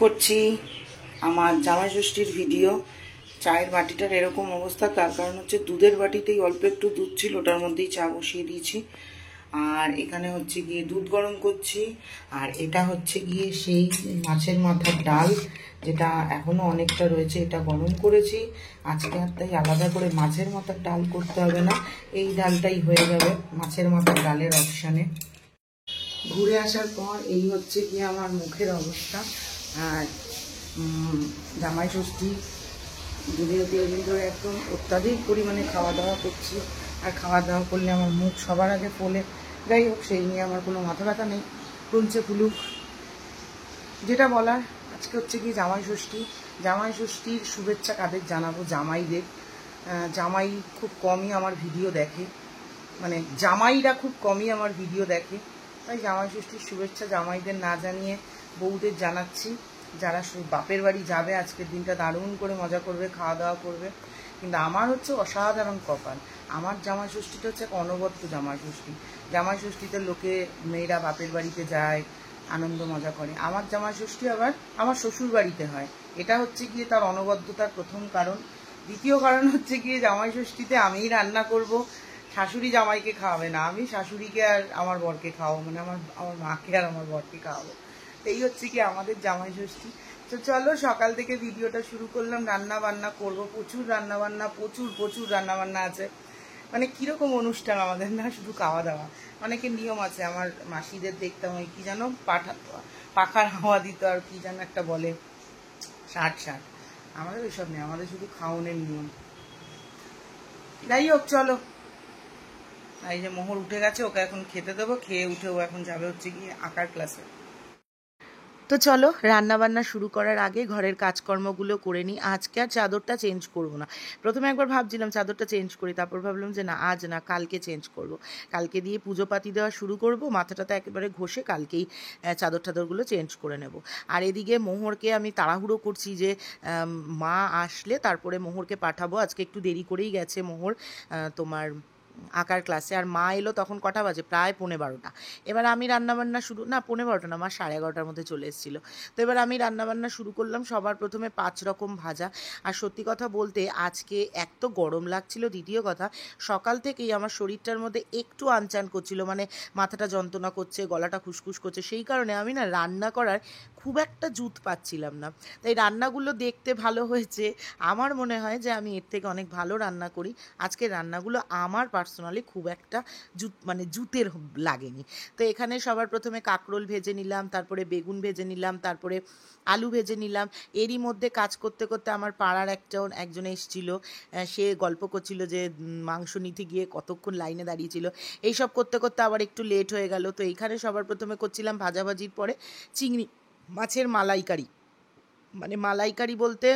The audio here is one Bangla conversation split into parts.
করছি আমার জামাই ষষ্ঠীর ভিডিও। চায়ের বাটিটার এরকম অবস্থা, তার কারণ হচ্ছে দুধের বাটিতেই অল্প একটু দুধ ছিল, ওটার মধ্যেই চা বসিয়ে দিয়েছি। আর এখানে হচ্ছে গিয়ে দুধ গরম করছি। আর এটা হচ্ছে গিয়ে সেই মাছের মাথার ডাল, যেটা এখনো অনেকটা রয়েছে, এটা গরম করেছি। আজকে আর তাই আলাদা করে মাছের মাথার ডাল করতে হবে না, এই ডালটাই হয়ে যাবে মাছের মাথার ডালের অপশানে। ঘুরে আসার পর এই হচ্ছে কি আমার মুখের অবস্থা। আর জামাই ষষ্ঠী দুদিন তিন ধরে একদম অত্যাধিক পরিমাণে খাওয়া দাওয়া করছি। আর খাওয়া দাওয়া করলে আমার মুখ সবার আগে ফোলে। যাই হোক, সেই নিয়ে আমার কোনো মাথা ব্যথা নেই, ফুলছে ফুলুক। যেটা বলার, আজকে হচ্ছে কি জামাই ষষ্ঠী। জামাই ষষ্ঠীর শুভেচ্ছা কাদের জানাবো? জামাইদের। জামাই খুব কমই আমার ভিডিও দেখে, মানে জামাইরা খুব কমই আমার ভিডিও দেখে, তাই জামাই ষষ্ঠীর শুভেচ্ছা জামাইদের না জানিয়ে বউদের জানাচ্ছি। যারা বাপের বাড়ি যাবে আজকের দিনটা দারুণ করে মজা করবে, খাওয়া দাওয়া করবে। কিন্তু আমার হচ্ছে অসাধারণ কপাল, আমার জামাই ষষ্ঠীটা হচ্ছে এক অনবদ্য জামাই ষষ্ঠী। জামাই ষষ্ঠীতে লোকে মেয়েরা বাপের বাড়িতে যায়, আনন্দ মজা করে। আমার জামাই ষষ্ঠী আবার আমার শ্বশুর বাড়িতে হয়। এটা হচ্ছে গিয়ে তার অনবদ্যতার প্রথম কারণ। দ্বিতীয় কারণ হচ্ছে গিয়ে জামাই ষষ্ঠীতে আমিই রান্না করব, শাশুড়ি জামাইকে খাওয়াবে না, আমি শাশুড়িকে আর আমার বরকে খাওয়াবো, মানে আমার মাকে আর আমার বরকে খাওয়াবো। এই হচ্ছে কি আমাদের জামাই ষষ্ঠী। তো চলো, সকাল থেকে ভিডিওটা শুরু করলাম। রান্না বান্না করবো, প্রচুর রান্না বান্না, প্রচুর রান্না বান্না আছে। মানে কিরকম অনুষ্ঠান আমাদের, না শুধু খাওয়া দাওয়া, অনেকের নিয়ম আছে। আমার মাসিদের দেখতাম ওই কি যেন পাখার হাওয়া দিত, আর কি যেন একটা বলে, ষাট। আমাদের ওইসব নেই, আমাদের শুধু খাওয়ানোর নিয়ম। যাই হোক চলো, এই যে মোহর উঠে গেছে, ওকে এখন খেতে দেবো। খেয়ে উঠে ও এখন যাবে হচ্ছে গিয়ে আঁকার ক্লাসে। তো চলো, রান্না বান্না শুরু করার আগে ঘরের কাজকর্মগুলো করে নিই। আজকে আর চাদরটা চেঞ্জ করব না। প্রথমে একবার ভাবছিলাম চাদরটা চেঞ্জ করি, তারপর ভাবলাম যে না, আজ না, কালকে চেঞ্জ করব। কালকে দিয়ে পুজো পাতি দেওয়া শুরু করব, মাথাটাতে একেবারে ঘষে কালকেই চাদর টাদরগুলো চেঞ্জ করে নেব। আর এদিকে মোহরকে আমি তাড়াহুড়ো করছি যে মা আসলে তারপরে মোহরকে পাঠাবো। আজকে একটু দেরি করেই গেছে মোহর তোমার আঁকার ক্লাসে। আর মা এলো তখন কটা বাজে, প্রায় 11:30। এবার আমি রান্নাবান্না শুরু, না 11:30 না, মা 11:30 মধ্যে চলে এসেছিলো। তো এবার আমি রান্নাবান্না শুরু করলাম। সবার প্রথমে 5 রকম ভাজা। আর সত্যি কথা বলতে আজকে এক তো গরম লাগছিল, দ্বিতীয় কথা সকাল থেকেই আমার শরীরটার মধ্যে একটু আনচান করছিল, মানে মাথাটা যন্ত্রণা করছে, গলাটা খুসখুস করছে। সেই কারণে আমি না রান্না করার খুব একটা জুত পাচ্ছিলাম না। তাই রান্নাগুলো দেখতে ভালো হয়েছে, আমার মনে হয় যে আমি এর থেকে অনেক ভালো রান্না করি। আজকে রান্নাগুলো আমার পার্সোনালি খুব একটা মানে জুতের লাগেনি। তো এখানে সবার প্রথমে কাঁকরোল ভেজে নিলাম, তারপরে বেগুন ভেজে নিলাম, তারপরে আলু ভেজে নিলাম। এরই মধ্যে কাজ করতে করতে আমার পাড়ার একজন এসেছিল, সে গল্প করছিল যে মাংস নিতে গিয়ে কতক্ষণ লাইনে দাঁড়িয়েছিল। এইসব করতে করতে আবার একটু লেট হয়ে গেল। তো এইখানে সবার প্রথমে করছিলাম ভাজাভাজির পরে চিংড়ি মাছের মালাইকারি। মানে মালাইকারি বলতে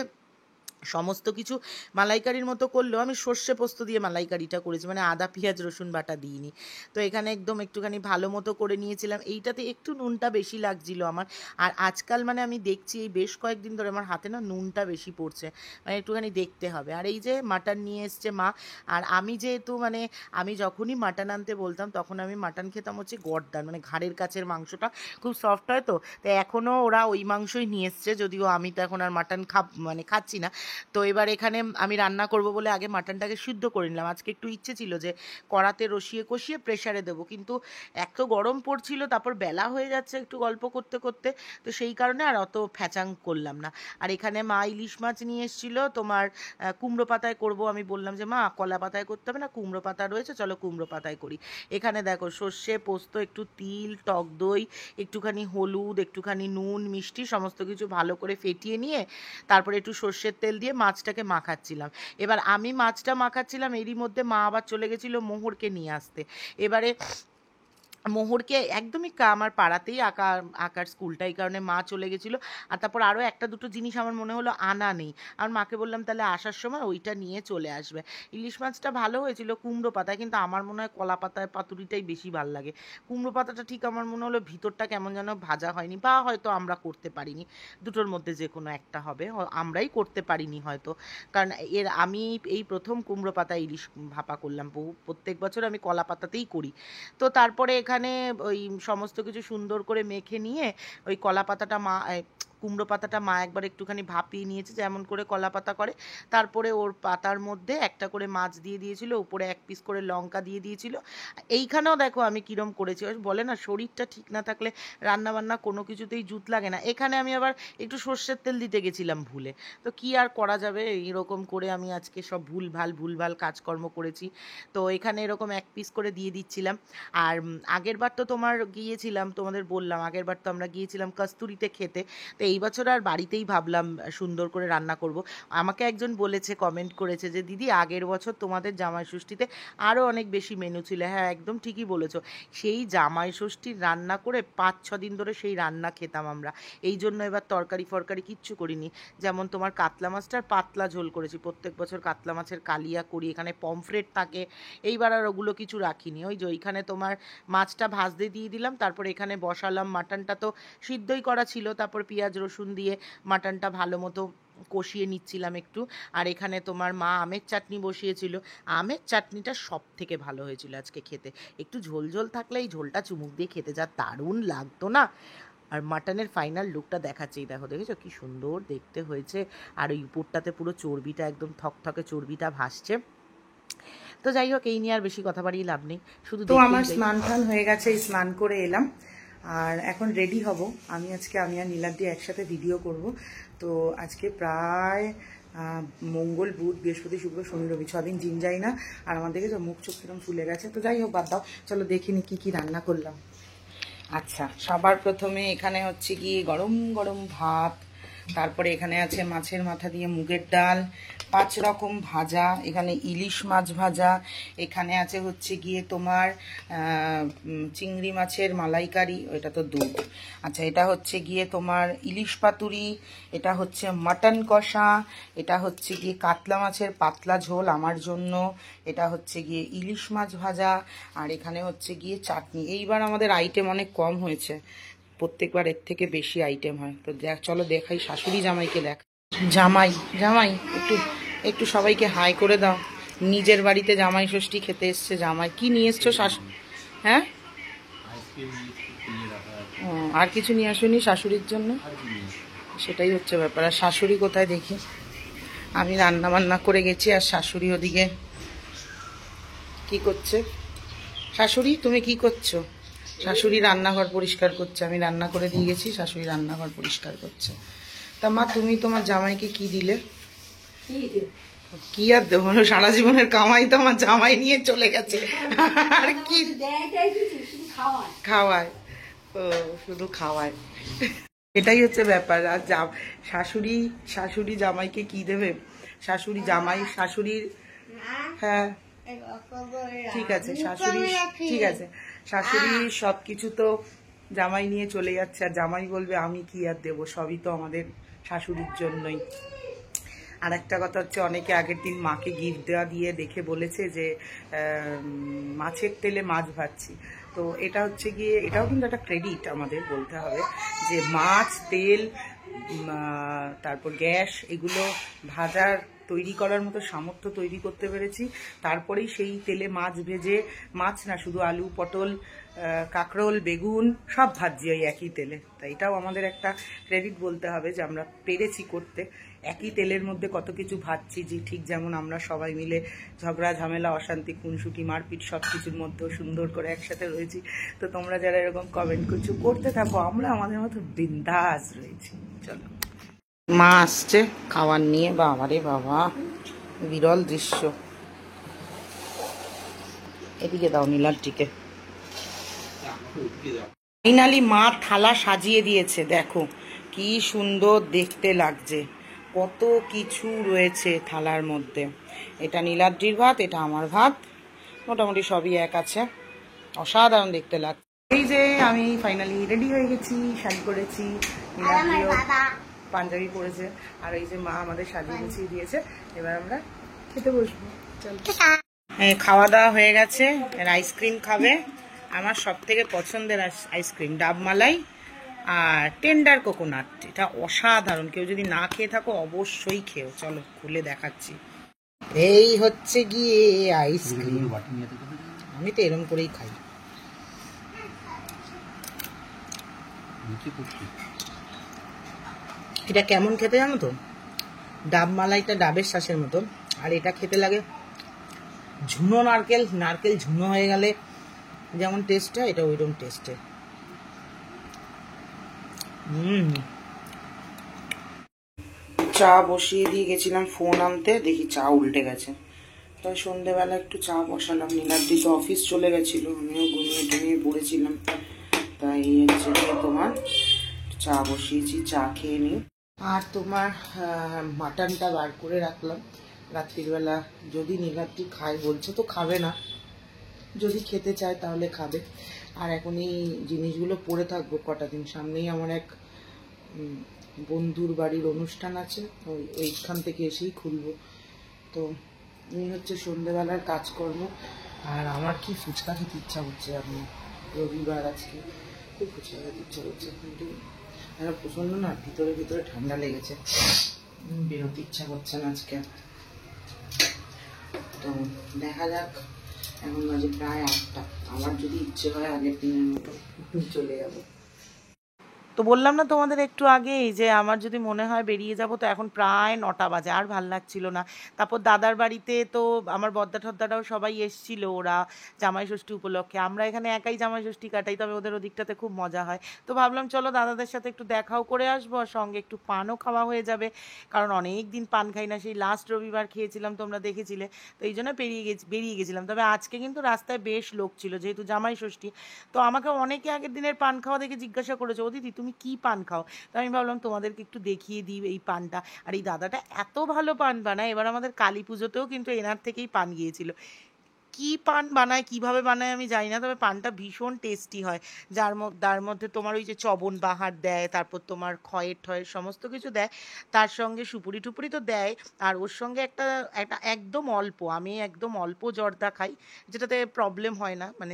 সমস্ত কিছু মালাইকারির মতো করলেও আমি সর্ষে পোস্ত দিয়ে মালাইকারিটা করেছি, মানে আদা পেঁয়াজ রসুন বাটা দিইনি। তো এখানে একদম একটুখানি ভালো মতো করে নিয়েছিলাম। এইটাতে একটু নুনটা বেশি লাগছিল আমার। আর আজকাল মানে আমি দেখছি এই বেশ কয়েকদিন ধরে আমার হাতে না নুনটা বেশি পড়ছে, মানে একটুখানি দেখতে হবে। আর এই যে মাটন নিয়ে এসছে মা। আর আমি যেহেতু মানে আমি যখনই মাটন আনতে বলতাম তখন আমি মাটন খেতাম হচ্ছে গর্দান, মানে ঘাড়ের কাছের মাংসটা খুব সফট হয়। তো তাই এখনও ওরা ওই মাংসই নিয়ে এসছে, যদিও আমি তো এখন আর মাটন মানে খাচ্ছি না। তো এবার এখানে আমি রান্না করব বলে আগে মাটনটাকে সিদ্ধ করে নিলাম। আজকে একটু ইচ্ছে ছিল যে কড়াতে রসিয়ে কষিয়ে প্রেশারে দেবো, কিন্তু এত গরম পড়ছিল, তারপর বেলা হয়ে যাচ্ছে একটু গল্প করতে করতে, তো সেই কারণে আর অত ফ্যাচাং করলাম না। আর এখানে মা ইলিশ মাছ নিয়ে এসেছিলো তোমার কুমড়ো পাতায় করব। আমি বললাম যে মা কলা পাতায় করতে হবে না, কুমড়ো পাতা রয়েছে, চলো কুমড়ো পাতায় করি। এখানে দেখো সর্ষে পোস্ত, একটু তিল, টক দই, একটুখানি হলুদ, একটুখানি নুন, মিষ্টি সমস্ত কিছু ভালো করে ফেটিয়ে নিয়ে তারপরে একটু সর্ষের তেল দিয়ে মাছটাকে মাখাচ্ছিলাম। এবার আমি মাছটা মাখাচ্ছিলাম, এরই মধ্যে মা আবার চলে গেছিলো মোহরকে নিয়ে আসতে। এবারে মোহরকে একদমই আমার পাড়াতেই আঁকার স্কুলটা, এই কারণে মা চলে গেছিলো। আর তারপর আরও একটা দুটো জিনিস আমার মনে হলো আনা নেই, আর মাকে বললাম তাহলে আসার সময় ওইটা নিয়ে চলে আসবে। ইলিশ মাছটা ভালো হয়েছিল কুমড়ো পাতায়, কিন্তু আমার মনে হয় কলা পাতায় পাতুরিটাই বেশি ভালো লাগে। কুমড়ো পাতাটা ঠিক আমার মনে হলো ভিতরটা কেমন যেন ভাজা হয়নি, বা হয়তো আমরা করতে পারিনি, দুটোর মধ্যে যে কোনো একটা হবে, আমরাই করতে পারিনি হয়তো। কারণ আমি এই প্রথম কুমড়ো পাতা ইলিশ ভাপা করলাম, প্রত্যেক বছর আমি কলা পাতাতেই করি। তো তারপরে এখানে ওই সমস্ত কিছু সুন্দর করে মেখে নিয়ে ওই কলা পাতাটা কুমড়ো পাতাটা মা একবার একটুখানি ভাপিয়ে নিয়েছে যেমন করে কলা পাতা করে, তারপরে ওর পাতার মধ্যে একটা করে মাছ দিয়ে দিয়েছিল, উপরে 1 পিস করে লঙ্কা দিয়ে দিয়েছিল। এইখানেও দেখো আমি কিরম করেছি, বলে না শরীরটা ঠিক না থাকলে রান্না বান্না কোনো কিছুতেই জুত লাগে না। এখানে আমি আবার একটু সর্ষের তেল দিতে গেছিলাম ভুলে, তো কি আর করা যাবে, এইরকম করে আমি আজকে সব ভুলভাল কাজকর্ম করেছি। তো এখানে এরকম 1 পিস করে দিয়ে দিচ্ছিলাম। আর আগের বার তো তোমার গিয়েছিলাম, তোমাদের বললাম আগের বার তো আমরা গিয়েছিলাম কস্তুরিতে খেতে, তো এই বছর আর বাড়িতেই ভাবলাম সুন্দর করে রান্না করব। আমাকে একজন বলেছে, কমেন্ট করেছে যে দিদি আগের বছর তোমাদের জামাই ষষ্ঠীতে আরও অনেক বেশি মেনু ছিল। হ্যাঁ একদম ঠিকই বলেছো, সেই জামাই ষষ্ঠীর রান্না করে 5-6 দিন ধরে সেই রান্না খেতাম আমরা। এই জন্য এবার তরকারি ফরকারি কিচ্ছু করিনি। যেমন তোমার কাতলা মাছটার পাতলা ঝোল করেছি, প্রত্যেক বছর কাতলা মাছের কালিয়া করি, এখানে পমফ্রেট থাকে, এইবার আর ওগুলো কিছু রাখিনি। ওই যে ওইখানে তোমার মাছটা ভাজতে দিয়ে দিলাম, তারপর এখানে বসালাম, মাটনটা তো সিদ্ধই করা ছিল, তারপর পেঁয়াজ রসুন দিয়ে মাটনটা ভালো মতো কষিয়ে নিচ্ছিলাম একটু। আর এখানে তোমার মা আমের চাটনি বসিয়েছিল, আমের চাটনিটা সব থেকে ভালো হয়েছিল আজকে খেতে, একটু ঝোল ঝোল থাকলে এই ঝোলটা চুমুক দিয়ে খেতে যা দারুণ লাগতো না। আর মাটনের ফাইনাল লুকটা দেখাচ্ছেই, দেখো দেখেছো কি সুন্দর দেখতে হয়েছে, আর ওই উপরটাতে পুরো চর্বিটা একদম থকথকে চর্বিটা ভাসছে। তো যাই হোক, এই নিয়ে আর বেশি কথা বাড়িয়ে লাভ নেই, শুধু তো আমার স্নান টান হয়ে গেছে, স্নান করে এলাম আর এখন রেডি হব। আমি আর নীলাদ্রি একসাথে ভিডিও করব। তো আজকে প্রায় মঙ্গল বুধ বৃহস্পতি শুক্র শনি রবি 6 দিন জিম যাই না, আর আমার দেখে মুখ চোখ কিরম ফুলে গেছে। তো যাই হোক বাদ দাও, চলো দেখিনি কি রান্না করলাম। আচ্ছা, সবার প্রথমে এখানে হচ্ছে কি গরম গরম ভাত, তারপরে এখানে আছে মাছের মাথা দিয়ে মুগের ডাল, 5 রকম ভাজা, এখানে ইলিশ মাছ ভাজা, এখানে আছে হচ্ছে গিয়ে তোমার চিংড়ি মাছের মালাইকারি, এটা তো দুধ। আচ্ছা, এটা হচ্ছে গিয়ে তোমার ইলিশ পাতুরি, এটা হচ্ছে মাটন কষা, এটা হচ্ছে গিয়ে কাতলা মাছের পাতলা ঝোল আমার জন্য, এটা হচ্ছে গিয়ে ইলিশ মাছ ভাজা, আর এখানে হচ্ছে গিয়ে চাটনি। এইবার আমাদের আইটেম অনেক কম হয়েছে, প্রত্যেকবার এর থেকে বেশি আইটেম হয়। তো চলো দেখাই শাশুড়ি জামাইকে, দেখ জামাই জামাই একটু একটু সবাইকে হাই করে দাও। নিজের বাড়িতে জামাই ষষ্ঠী খেতে এসছে জামাই। কি নিয়ে এসছো হ্যাঁ? আর কিছু নিয়ে আসুনি শাশুড়ির জন্য? সেটাই হচ্ছে ব্যাপার। আর শাশুড়ি কোথায় দেখি? আমি রান্না বান্না করে গেছি আর শাশুড়ি ওদিকে কি করছে? শাশুড়ি তুমি কি করছো? শাশুড়ি রান্নাঘর পরিষ্কার করছে, আমি রান্না করে দিয়ে গেছি, শাশুড়ি রান্নাঘর পরিষ্কার করছে। তা মা, তুমি তোমার জামাইকে কি দিলে? কি আর দেবো, সারা জীবনের কামাই তো আমার জামাই নিয়ে চলে গেছে, আর কি খাওয়ায়? ও শুধু খাওয়ায়, এটাই হচ্ছে ব্যাপার। আর শাশুড়ি জামাইকে কি দেবে? শাশুড়ির হ্যাঁ ঠিক আছে, শাশুড়ি সবকিছু তো জামাই নিয়ে চলে যাচ্ছে, আর জামাই বলবে আমি কি আর দেবো, সবই তো আমাদের শাশুড়ির জন্যই। আর একটা কথা হচ্ছে, অনেকে আগের দিন মাকে গিফট দেওয়া দিয়ে দেখে বলেছে যে মাছের তেলে মাছ ভাজছি। তো এটা হচ্ছে গিয়ে, এটাও কিন্তু একটা ক্রেডিট আমাদের বলতে হবে, যে মাছ, তেল, তারপর গ্যাস, এগুলো ভাজার তৈরি করার মতো সামর্থ্য তৈরি করতে পেরেছি। তারপরেই সেই তেলে মাছ ভেজে, মাছ না শুধু আলু, পটল, কাঁকরোল, বেগুন সব ভাজি ওই একই তেলে। তাই এটাও আমাদের একটা ক্রেডিট বলতে হবে যে আমরা পেরেছি করতে। একই তেলের মধ্যে কত কিছু ভাজছি, যে ঠিক যেমন আমরা সবাই মিলে ঝগড়া ঝামেলা অশান্তি খুনসুটি মারপিট সব কিছুর মধ্যেও সুন্দর করে একসাথে রয়েছি। তো তোমরা যারা এরকম কমেন্ট করছো করতে থাকো, আমরা আমাদের মতো বিন্দাস রয়েছি। চলো, মা আসছে খাবার নিয়ে। বাবা রে বাবা, বিরল দৃশ্য। এদিকে দাও নীলাদ্রিকে। ফাইনালি মা থালা সাজিয়ে দিয়েছে, দেখো কি সুন্দর দেখতে লাগছে, কত কিছু রয়েছে থালার মধ্যে। এটা নীলাদ্রির ভাত, এটা আমার ভাত, মোটামুটি সবই এক আছে, অসাধারণ দেখতে লাগছে। এই যে আমি ফাইনালি রেডি হয়ে গেছি, শাড়ি পরেছি, নীলাদ্রিও পাঞ্জাবি পরেছে, আর এই যে মা আমাদের সাজিয়ে গুছিয়ে দিয়েছে। এবার আমরা খেতে বসবো। চলো, খাওয়া দাওয়া হয়ে গেছে। আইসক্রিম খাবে, আমার সব থেকে পছন্দের আইসক্রিম ডাবমালাই আর টেন্ডার কোকোনাট, এটা অসাধারণ। কেউ যদি না খেয়ে থাকো অবশ্যই খেও। চলো খুলে দেখাচ্ছি। এই হচ্ছে গিয়ে আইসক্রিম, আমি তো এরম করেই খাই। এটা কেমন খেতে জানো তো, ডাব মালাইটা ডাবের শ্বাসের মতো, আর এটা খেতে লাগে ঝুনো নারকেল, নারকেল ঝুনো হয়ে গেলে যেমন টেস্ট হয়, এটা ওইরকম টেস্টে। চা বসিয়ে দিয়ে গেছিলাম ফোন আনতে, দেখি চা উল্টে গেছে। তাই সন্ধেবেলা একটু চা বসালাম। নীলাদ্রি তো অফিস চলে গেছিল, আমিও ঘুমিয়ে টুমিয়ে পড়েছিলাম, তাই হচ্ছে তোমার চা বসিয়েছি, চা খেয়ে নিই। আর তোমার মাটনটা বার করে রাখলাম রাত্রিবেলা, যদি নীলাদ্রি খায়, বলছে তো খাবে না, যদি খেতে চায় তাহলে খাবে। আর এখন এই জিনিসগুলো পরে থাকবো কটা দিন, সামনেই আমার এক বন্ধুর বাড়ির অনুষ্ঠান আছে, ওইখান থেকে এসেই খুলবো। তো এই হচ্ছে সন্ধ্যেবেলার কাজকর্ম। আর আমার কি ফুচকা খেতে ইচ্ছা করছে, এখন রবিবার আজকে খুব ফুচকা খেতে ইচ্ছা করছে, কিন্তু প্রচণ্ড না ভিতরে ভিতরে ঠান্ডা লেগেছে, বেরোতে ইচ্ছা করছে না আজকে। তো দেখা যাক, এখন বাজে প্রায় 8টা, আমার যদি ইচ্ছে হয় আগের দিনের মতো চলে যাবো। তো বললাম না তোমাদের একটু আগেই যে আমার যদি মনে হয় বেরিয়ে যাব, তো এখন প্রায় 9টা বাজে, আর ভাল লাগছিল না। তারপর দাদার বাড়িতে তো আমার বদ্দা ঠদ্দারাও সবাই এসছিল, ওরা জামাই ষষ্ঠী উপলক্ষে। আমরা এখানে একাই জামাই ষষ্ঠী কাটাই, তবে ওদের ওদিকটাতে খুব মজা হয়। তো ভাবলাম চলো দাদাদের সাথে একটু দেখাও করে আসবো, আর সঙ্গে একটু পানও খাওয়া হয়ে যাবে, কারণ অনেক দিন পান খাই না, সেই লাস্ট রবিবার খেয়েছিলাম, তোমরা দেখেছিলে। তো এই জন্য বেরিয়ে গেছিলাম। তবে আজকে কিন্তু রাস্তায় বেশ লোক ছিল, যেহেতু জামাই ষষ্ঠী। তো আমাকে অনেকে আগের দিনের পান খাওয়া দেখে জিজ্ঞাসা করেছে, ও দিদি তুমি কি পান খাও? তো আমি ভাবলাম তোমাদেরকে একটু দেখিয়ে দিই এই পানটা। আর এই দাদাটা এত ভালো পান বানায়, এবার আমাদের কালী পুজোতেও কিন্তু এনার থেকেই পান গিয়েছিল। কি পান বানায়, কিভাবে বানায় আমি জানি না, তবে পানটা ভীষণ টেস্টি হয়। তার মধ্যে তোমার ওই যে চবন বাহার দেয়, তারপর তোমার খয়ের ঠয়ের সমস্ত কিছু দেয়, তার সঙ্গে সুপুরি টুপুরি তো দেয়। আর ওর সঙ্গে একটা একটা একদম অল্প, আমি একদম অল্প জর্দা খাই, যেটাতে প্রবলেম হয় না, মানে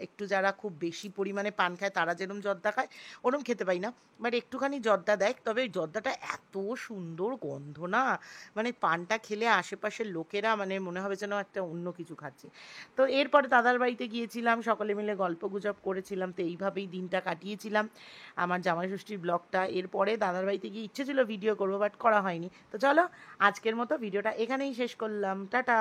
একটু যারা খুব বেশি পরিমাণে পান খায় তারা যেরকম জর্দা খায় ওরকম খেতে পাই না, বাট একটুখানি জর্দা দেয়। তবে ওই জর্দাটা এত সুন্দর গন্ধ না, মানে পানটা খেলে আশেপাশের লোকেরা মানে মনে হবে যেন একটা অন্য কিছু খাচ্ছে। তো এরপরে দাদার বাড়িতে গিয়েছিলাম, সকলে মিলে গল্প গুজব করেছিলাম, তো এইভাবেই দিনটা কাটিয়েছিলাম আমার জামাই ষষ্ঠীর ব্লগটা। এরপরে দাদার বাড়িতে গিয়ে ইচ্ছে ছিল ভিডিও করবো, বাট করা হয়নি। তো চলো আজকের মতো ভিডিওটা এখানেই শেষ করলাম, টাটা।